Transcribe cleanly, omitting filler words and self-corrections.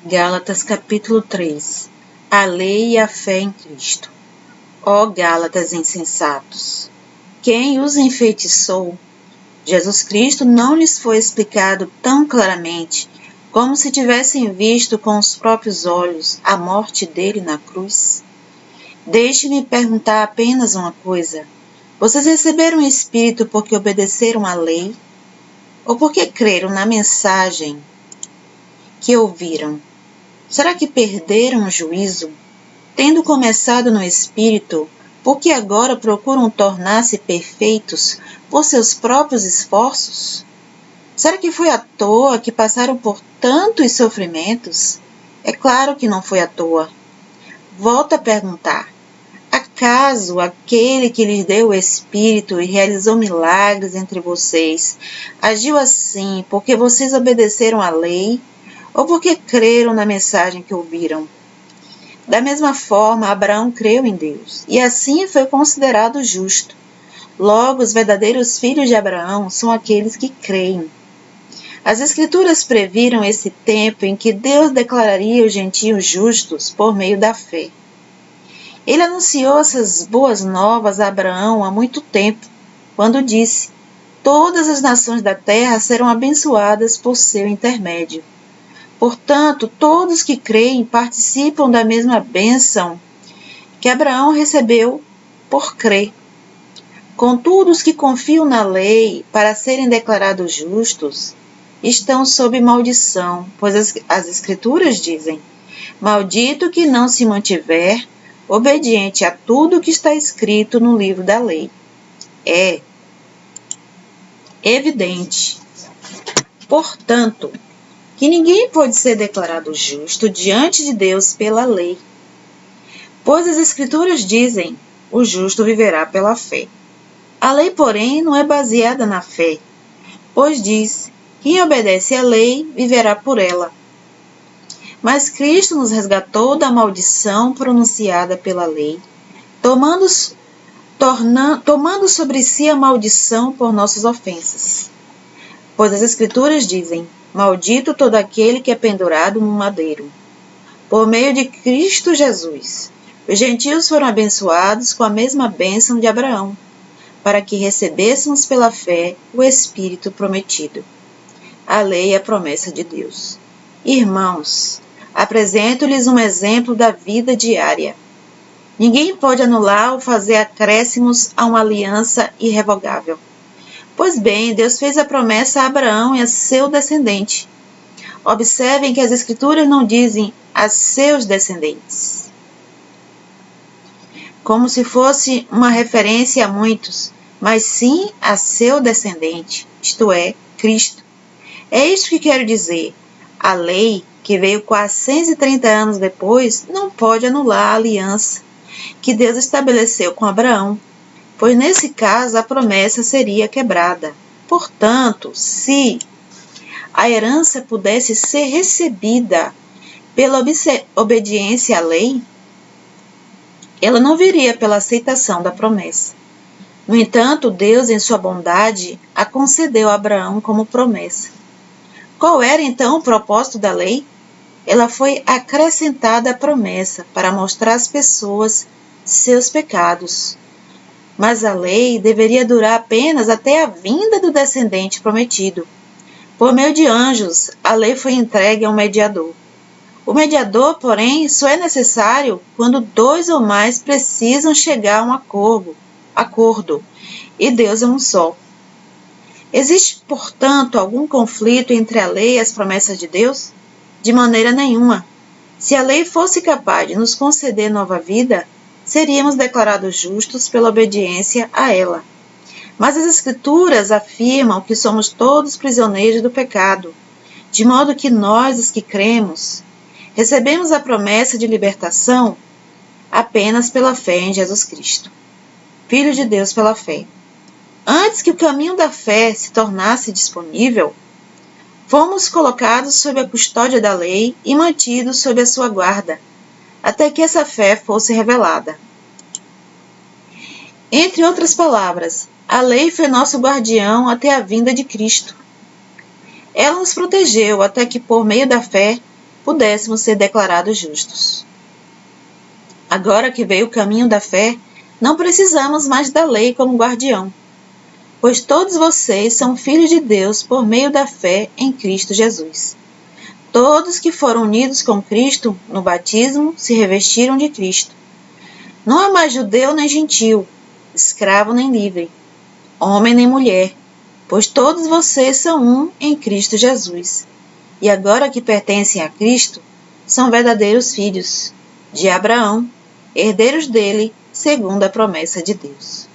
Gálatas capítulo 3. A lei e a fé em Cristo. Ó Gálatas insensatos! Quem os enfeitiçou? Jesus Cristo não lhes foi explicado tão claramente como se tivessem visto com os próprios olhos a morte dele na cruz? Deixe-me perguntar apenas uma coisa. Vocês receberam o Espírito porque obedeceram à lei? Ou porque creram na mensagem que ouviram? Será que perderam o juízo, tendo começado no Espírito, porque agora procuram tornar-se perfeitos por seus próprios esforços? Será que foi à toa que passaram por tantos sofrimentos? É claro que não foi à toa. Volto a perguntar: acaso aquele que lhes deu o Espírito e realizou milagres entre vocês, agiu assim porque vocês obedeceram à lei? Ou porque creram na mensagem que ouviram? Da mesma forma, Abraão creu em Deus, e assim foi considerado justo. Logo, os verdadeiros filhos de Abraão são aqueles que creem. As Escrituras previram esse tempo em que Deus declararia os gentios justos por meio da fé. Ele anunciou essas boas novas a Abraão há muito tempo, quando disse: todas as nações da terra serão abençoadas por seu intermédio. Portanto, todos que creem participam da mesma bênção que Abraão recebeu por crer. Contudo, os que confiam na lei para serem declarados justos estão sob maldição, pois as Escrituras dizem: maldito que não se mantiver obediente a tudo que está escrito no livro da lei. É evidente, portanto, que ninguém pode ser declarado justo diante de Deus pela lei. Pois as Escrituras dizem: o justo viverá pela fé. A lei, porém, não é baseada na fé, pois diz: quem obedece à lei viverá por ela. Mas Cristo nos resgatou da maldição pronunciada pela lei, tomando sobre si a maldição por nossas ofensas. Pois as Escrituras dizem: maldito todo aquele que é pendurado no madeiro. Por meio de Cristo Jesus, os gentios foram abençoados com a mesma bênção de Abraão, para que recebêssemos pela fé o Espírito prometido. A lei é a promessa de Deus. Irmãos, apresento-lhes um exemplo da vida diária. Ninguém pode anular ou fazer acréscimos a uma aliança irrevogável. Pois bem, Deus fez a promessa a Abraão e a seu descendente. Observem que as Escrituras não dizem a seus descendentes, como se fosse uma referência a muitos, mas sim a seu descendente, isto é, Cristo. É isto que quero dizer. A lei, que veio 430 anos depois, não pode anular a aliança que Deus estabeleceu com Abraão, pois nesse caso a promessa seria quebrada. Portanto, se a herança pudesse ser recebida pela obediência à lei, ela não viria pela aceitação da promessa. No entanto, Deus, em sua bondade, a concedeu a Abraão como promessa. Qual era então o propósito da lei? Ela foi acrescentada à promessa para mostrar às pessoas seus pecados. Mas a lei deveria durar apenas até a vinda do descendente prometido. Por meio de anjos, a lei foi entregue a um mediador. O mediador, porém, só é necessário quando dois ou mais precisam chegar a um acordo, e Deus é um só. Existe, portanto, algum conflito entre a lei e as promessas de Deus? De maneira nenhuma. Se a lei fosse capaz de nos conceder nova vida, seríamos declarados justos pela obediência a ela. Mas as Escrituras afirmam que somos todos prisioneiros do pecado, de modo que nós, os que cremos, recebemos a promessa de libertação apenas pela fé em Jesus Cristo, Filho de Deus pela fé. Antes que o caminho da fé se tornasse disponível, fomos colocados sob a custódia da lei e mantidos sob a sua guarda, até que essa fé fosse revelada. Entre outras palavras, a lei foi nosso guardião até a vinda de Cristo. Ela nos protegeu até que, por meio da fé, pudéssemos ser declarados justos. Agora que veio o caminho da fé, não precisamos mais da lei como guardião, pois todos vocês são filhos de Deus por meio da fé em Cristo Jesus. Todos que foram unidos com Cristo no batismo se revestiram de Cristo. Não há mais judeu nem gentil, escravo nem livre, homem nem mulher, pois todos vocês são um em Cristo Jesus. E agora que pertencem a Cristo, são verdadeiros filhos de Abraão, herdeiros dele, segundo a promessa de Deus.